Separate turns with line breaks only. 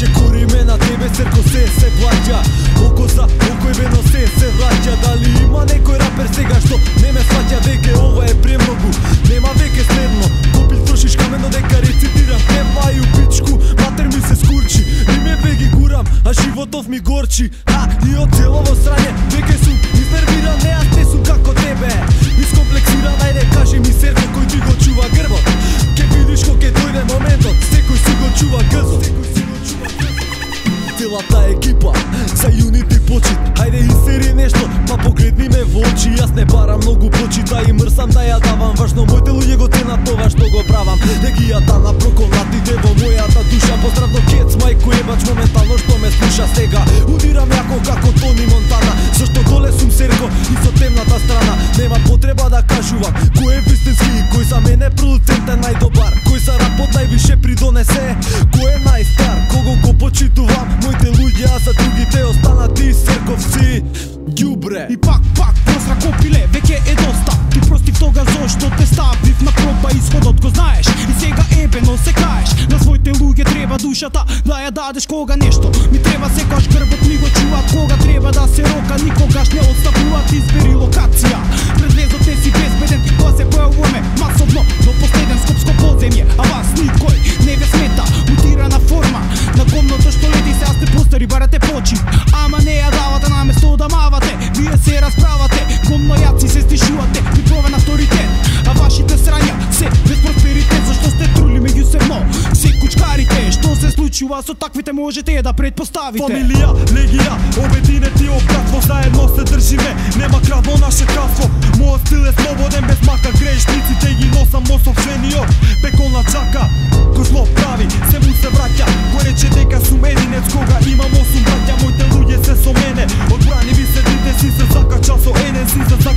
Че кориме на тебе црко се плаќа. Око за око и вено се враќа. Дали има некој рапер сега што не ме сваќа? Веќе ова е премногу, нема веќе следно. Копил трошиш камено дека рецитирам. Нема и у пичку, матер ми се скурчи. Име бе ги гурам, а животов ми горчи. И од целово срање веќе сум изнервиран. Не, аз не сум како тебе, искомплексиран. Ајде кажи ми серко кој ти го чува грбот. Ке видиш кој ке дојде моментот, секој си го чува гзот. Целата екипа за Unity почит. Хајде истери нешто, па погледни ме во очи. Јас не барам многу почита и мрсам да ја давам. Важно моите луѓе го ценат тоа што го правам. Не ги ја на проколнатите во мојата душа. Поздравно Кец, мајко ебач, моментално што ме слуша сега. Удирам јако како Тони Монтана, зашто доле сум серко и со темната страна. Нема потреба да кажувам кој е вистински и кој за мене продуцент е најдобар. Кој за рапот највише придонесе, кој е најстар, кого го почитувам. Моите луѓе, а за другите останати серковци ѓубре.
И пак просра копиле, веќе е доста. Ти простив тога зошто те ставив на проба, исходот го знаеш. И сега ебено се каеш. На своите луѓе треба душата да ја дадеш кога нешто ми треба, секогаш грбот ми го чуваат. Кога треба да се рока, никогаш не отстапуваат. Избери локација, пред лезот не си безбеден. Кога се појавуваме масовно до последен скопско подземје, а вас никој не ве смета. Мутирана форма на гомното што лети се, аз те постари, барате почит. Ама не ја давате наместо да мавате. Вие се расправате, гомнојаци се стишувате, приповен авторитет. А вашите срања се без просперитет, зашто сте трули меѓусебно се кучкарите. Што се случува со таквите можете да предпоставите.
Фамилија, легија, обединети обратство, заедно се држиме, нема крав во наше кралство. Мојот стил е слободен, без мака, грешниците ги носам осопствениот. Пеколна чака, кој зло прави, се му се враќа. Кој рече дека сум единец, кога имам 8 браќа. Моите луѓе се со мене, одбрани ви седите, си се закача со еден, си се закача